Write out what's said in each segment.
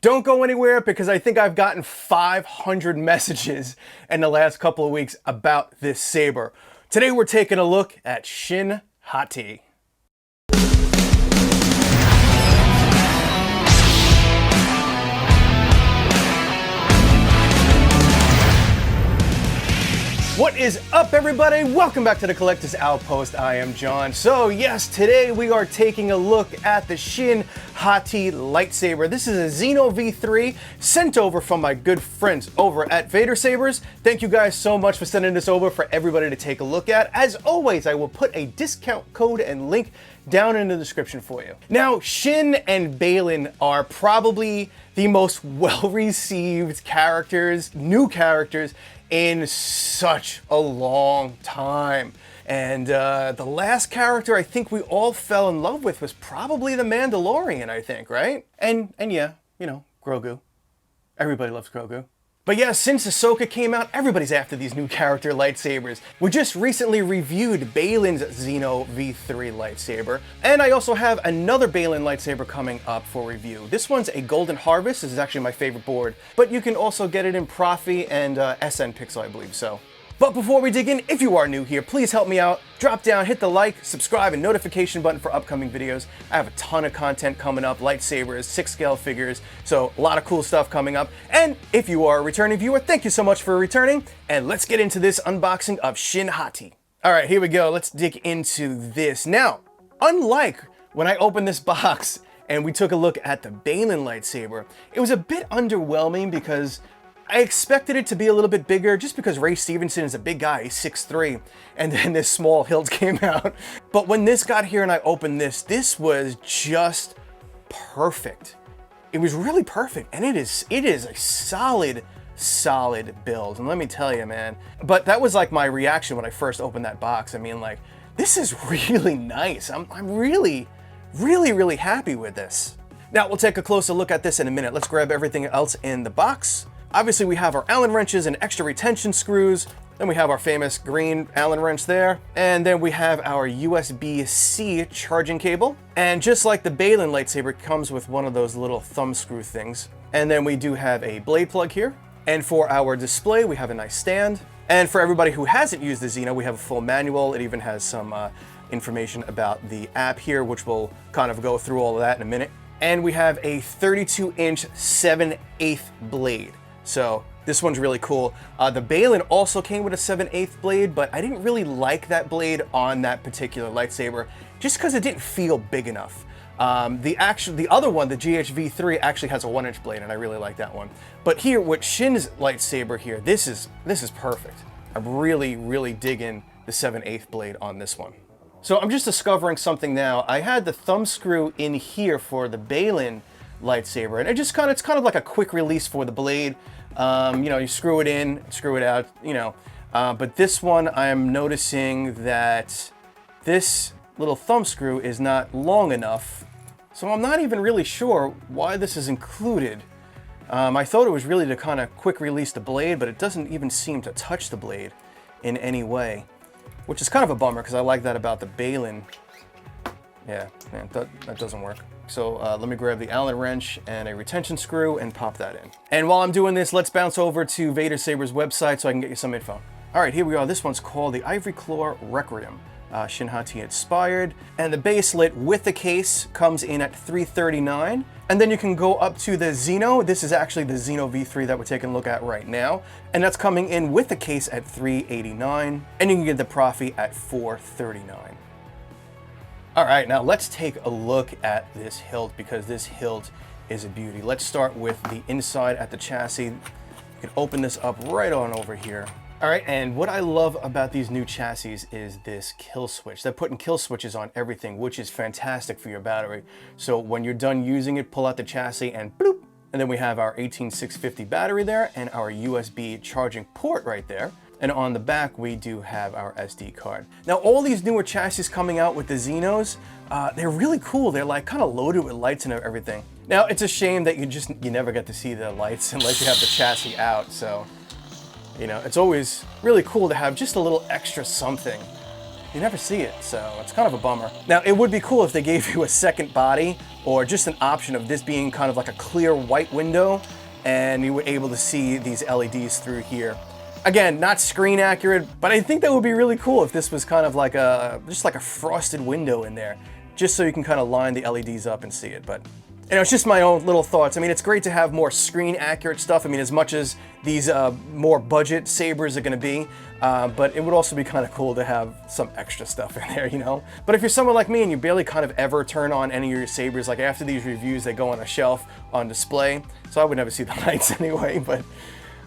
Don't go anywhere because I think I've gotten 500 messages in the last couple of weeks about this saber. Today we're taking a look at SHIN HATI. What is up, everybody? Welcome back to the Collector's Outpost. I am John. So yes, today we are taking a look at the SHIN HATI Lightsaber. This is a Xeno V3 sent over from my good friends over at Vader Sabers. Thank you guys so much for sending this over for everybody to take a look at. As always, I will put a discount code and link down in the description for you. Now, Shin and Baylan are probably the most well-received characters, new characters, in such a long time. And the last character I think we all fell in love with was probably the Mandalorian, I think, right? And yeah, you know, Grogu. Everybody loves Grogu. But yeah, since Ahsoka came out, everybody's after these new character lightsabers. We just recently reviewed Baylan's Xeno V3 lightsaber, and I also have another Baylan lightsaber coming up for review. This one's a Golden Harvest. This is actually my favorite board, but you can also get it in Profi and SN Pixel, I believe so. But before we dig in, if you are new here, please help me out. Drop down, hit the like, subscribe, and notification button for upcoming videos. I have a ton of content coming up, lightsabers, 6-scale figures, so a lot of cool stuff coming up. And if you are a returning viewer, thank you so much for returning, and let's get into this unboxing of SHIN HATI. All right, here we go. Let's dig into this. Now, unlike when I opened this box and we took a look at the Baylan lightsaber, it was a bit underwhelming because I expected it to be a little bit bigger just because Ray Stevenson is a big guy, he's 6'3", and then this small hilt came out. But when this got here and I opened this was just perfect. It was really perfect, and it is a solid build, and let me tell you, man. But that was like my reaction when I first opened that box. I mean, like, this is really nice. I'm really happy with this. Now, we'll take a closer look at this in a minute. Let's grab everything else in the box. Obviously, we have our Allen wrenches and extra retention screws. Then we have our famous green Allen wrench there. And then we have our USB-C charging cable. And just like the Baylan lightsaber, it comes with one of those little thumb screw things. And then we do have a blade plug here. And for our display, we have a nice stand. And for everybody who hasn't used the Xeno, we have a full manual. It even has some information about the app here, which we'll kind of go through all of that in a minute. And we have a 32-inch 7/8 blade. So this one's really cool. The Baylan also came with a 7/8 blade, but I didn't really like that blade on that particular lightsaber just because it didn't feel big enough. The other one, the GHV3, actually has a 1-inch blade, and I really like that one. But here, with Shin's lightsaber here, this is perfect. I'm really digging the 7/8 blade on this one. So I'm just discovering something now. I had the thumb screw in here for the Baylan lightsaber, and it's kind of like a quick release for the blade. You know, you screw it in, screw it out, you know. But this one, I am noticing that this little thumb screw is not long enough. So I'm not even really sure why this is included. I thought it was really to kind of quick release the blade, but it doesn't even seem to touch the blade in any way, which is kind of a bummer because I like that about the Baylan. Yeah, man, that doesn't work. So let me grab the Allen wrench and a retention screw and pop that in. And while I'm doing this, let's bounce over to Vader Saber's website so I can get you some info. All right, here we are. This one's called the Ivory Claw Requiem, SHIN HATI inspired. And the baselet with the case comes in at $339. And then you can go up to the Xeno. This is actually the Xeno V3 that we're taking a look at right now. And that's coming in with the case at $389. And you can get the Profi at $439. All right, now let's take a look at this hilt because this hilt is a beauty. Let's start with the inside at the chassis. You can open this up right on over here. All right, and what I love about these new chassis is this kill switch. They're putting kill switches on everything, which is fantastic for your battery. So when you're done using it, pull out the chassis and bloop. And then we have our 18650 battery there and our USB charging port right there. And on the back, we do have our SD card. Now, all these newer chassis coming out with the Xenos, they're really cool. They're like kind of loaded with lights and everything. Now, it's a shame that you never get to see the lights unless you have the chassis out. So, you know, it's always really cool to have just a little extra something you never see it, so it's kind of a bummer. Now, it would be cool if they gave you a second body or just an option of this being kind of like a clear white window and you were able to see these LEDs through here. Again, not screen accurate, but I think that would be really cool if this was kind of like just like a frosted window in there, just so you can kind of line the LEDs up and see it. But you know, it's just my own little thoughts. I mean, it's great to have more screen accurate stuff. I mean, as much as these more budget sabers are gonna be, but it would also be kind of cool to have some extra stuff in there, you know? But if you're someone like me and you barely kind of ever turn on any of your sabers, like after these reviews, they go on a shelf on display. So I would never see the lights anyway, but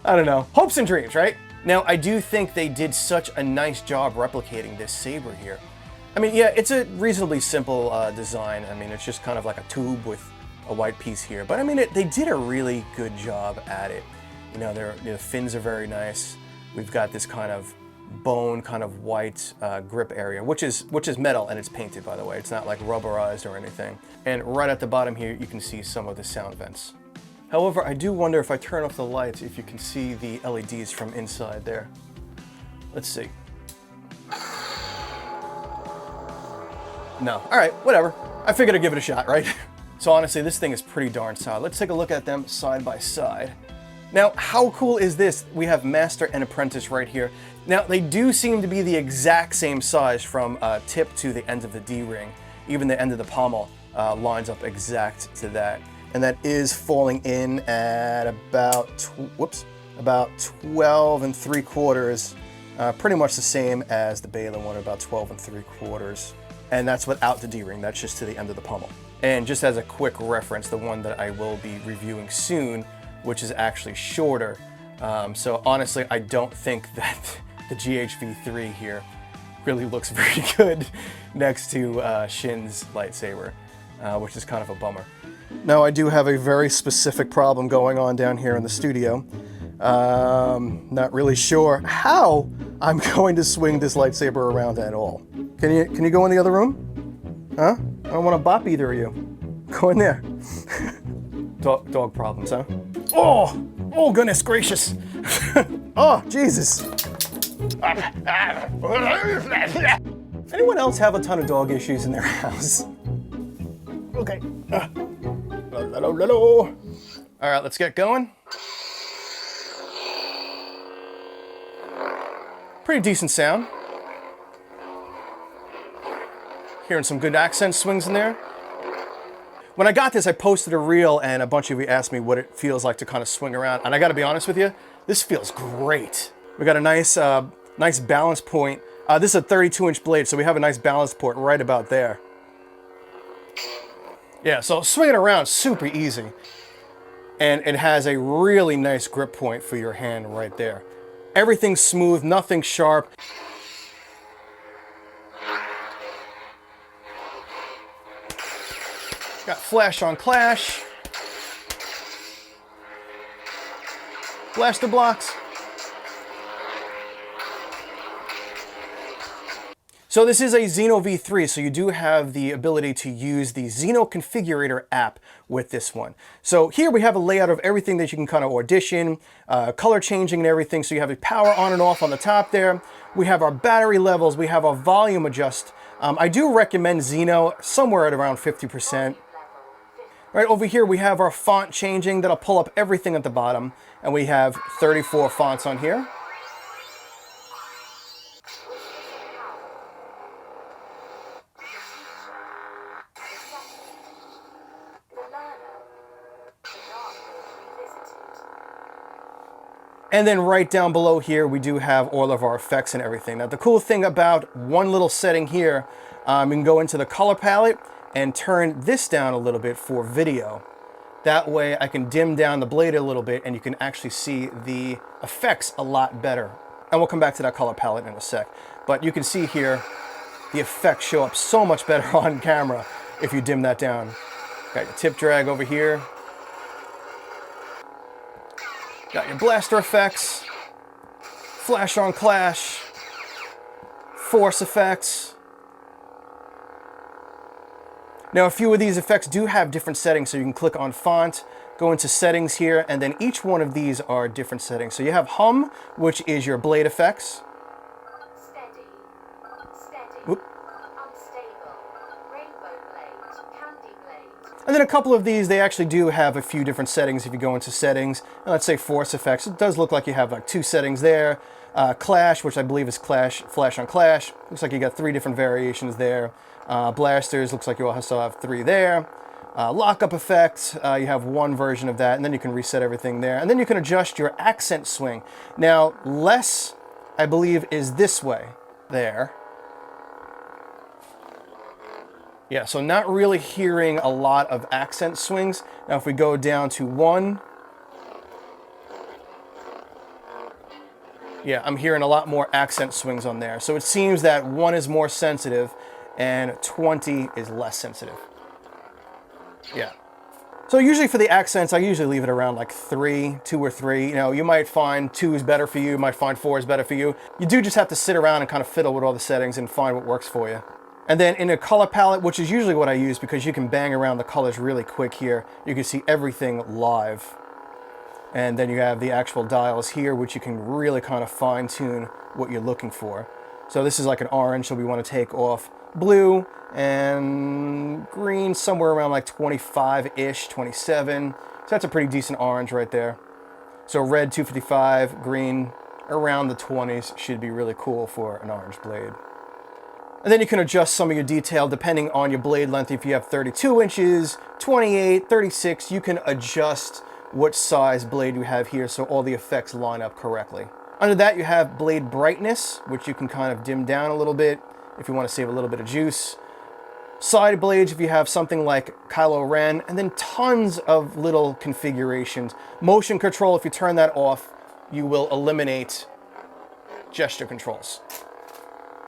I don't know. Hopes and dreams, right? Now, I do think they did such a nice job replicating this saber here. I mean, yeah, it's a reasonably simple design. I mean, it's just kind of like a tube with a white piece here, but I mean, they did a really good job at it. You know, the fins are very nice. We've got this kind of bone, kind of white grip area, which is metal and it's painted, by the way. It's not like rubberized or anything. And right at the bottom here, you can see some of the sound vents. However, I do wonder if I turn off the lights, if you can see the LEDs from inside there. Let's see. No, all right, whatever. I figured I'd give it a shot, right? So honestly, this thing is pretty darn solid. Let's take a look at them side by side. Now, how cool is this? We have Master and Apprentice right here. Now, they do seem to be the exact same size from tip to the end of the D-ring. Even the end of the pommel lines up exact to that. And that is falling in at about, about 12 3/4. Pretty much the same as the Baylor one, about 12 3/4. And that's without the D-ring, that's just to the end of the pommel. And just as a quick reference, the one that I will be reviewing soon, which is actually shorter. So honestly, I don't think that the GHV3 here really looks very good next to SHIN's lightsaber, which is kind of a bummer. Now, I do have a very specific problem going on down here in the studio. Not really sure how I'm going to swing this lightsaber around at all. Can you go in the other room? Huh? I don't want to bop either of you. Go in there. Dog problems, huh? Oh, goodness gracious. Oh, Jesus. Anyone else have a ton of dog issues in their house? Okay. All right, let's get going. Pretty decent sound. Hearing some good accent swings in there. When I got this, I posted a reel and a bunch of you asked me what it feels like to kind of swing around. And I gotta be honest with you, this feels great. We got a nice balance point. This is a 32-inch blade, so we have a nice balance point right about there. Yeah, so swinging around, super easy. And it has a really nice grip point for your hand right there. Everything's smooth, nothing sharp. Got flash on clash. Blaster blocks. So this is a Xeno V3, so you do have the ability to use the Xeno Configurator app with this one. So here we have a layout of everything that you can kind of audition, color changing and everything. So you have the power on and off on the top there. We have our battery levels. We have our volume adjust. I do recommend Xeno somewhere at around 50%. Right over here, we have our font changing. That'll pull up everything at the bottom. And we have 34 fonts on here. And then right down below here, we do have all of our effects and everything. Now, the cool thing about one little setting here, you can go into the color palette and turn this down a little bit for video. That way I can dim down the blade a little bit and you can actually see the effects a lot better. And we'll come back to that color palette in a sec. But you can see here, the effects show up so much better on camera if you dim that down. Got your tip drag over here. Got your blaster effects, flash on clash, force effects. Now, a few of these effects do have different settings, so you can click on font, go into settings here, and then each one of these are different settings. So you have hum, which is your blade effects. Steady. And then a couple of these, they actually do have a few different settings if you go into settings. And let's say force effects. It does look like you have like 2 settings there. Clash, which I believe is flash on clash. Looks like you got 3 different variations there. Blasters, looks like you also have 3 there. Lockup effect, you have 1 version of that, and then you can reset everything there. And then you can adjust your accent swing. Now, less, I believe, is this way, there. Yeah, so not really hearing a lot of accent swings. Now if we go down to 1, yeah, I'm hearing a lot more accent swings on there. So it seems that 1 is more sensitive and 20 is less sensitive. Yeah. So usually for the accents, I usually leave it around like 3, 2 or 3. You know, you might find 2 is better for you, you might find 4 is better for you. You do just have to sit around and kind of fiddle with all the settings and find what works for you. And then in a color palette, which is usually what I use because you can bang around the colors really quick here, you can see everything live. And then you have the actual dials here, which you can really kind of fine tune what you're looking for. So this is like an orange, so we want to take off blue and green somewhere around like 25-ish, 27. So that's a pretty decent orange right there. So red 255, green around the 20s should be really cool for an orange blade. And then you can adjust some of your detail depending on your blade length. If you have 32 inches, 28, 36, you can adjust what size blade you have here so all the effects line up correctly. Under that you have blade brightness, which you can kind of dim down a little bit if you want to save a little bit of juice. Side blades if you have something like Kylo Ren, and then tons of little configurations. Motion control, if you turn that off, you will eliminate gesture controls.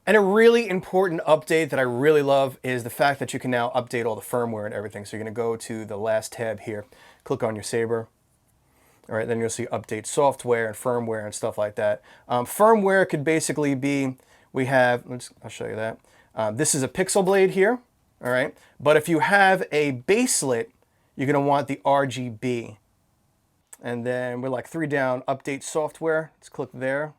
And a really important update that I really love is the fact that you can now update all the firmware and everything. So you're going to go to the last tab here, click on your saber. All right, then you'll see update software and firmware and stuff like that. Firmware could basically be, we have, I'll show you that. This is a pixel blade here, all right? But if you have a baselet, you're going to want the RGB. And then we're like 3 down, update software. Let's click there.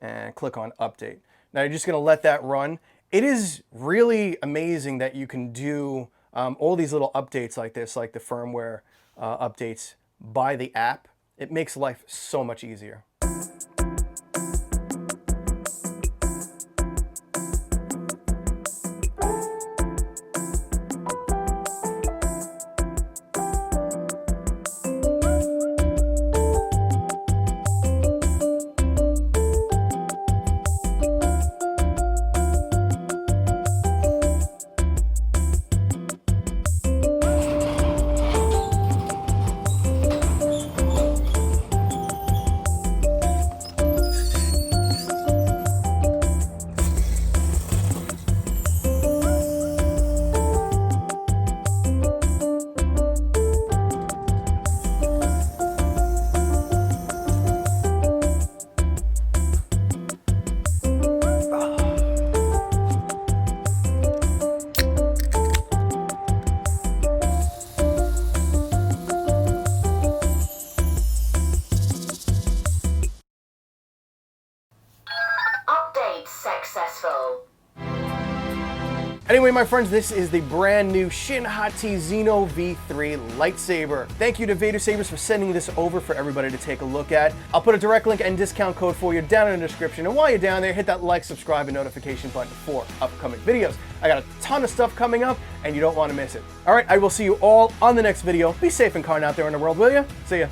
And click on update. Now you're just going to let that run. It is really amazing that you can do all these little updates like this, like the firmware updates by the app. It makes life so much easier. Successful. Anyway, my friends, this is the brand new SHIN HATI Xeno V3 lightsaber. Thank you to Vader Sabers for sending this over for everybody to take a look at. I'll put a direct link and discount code for you down in the description. And while you're down there, hit that like, subscribe, and notification button for upcoming videos. I got a ton of stuff coming up, and you don't want to miss it. All right, I will see you all on the next video. Be safe and kind out there in the world, will you? See ya.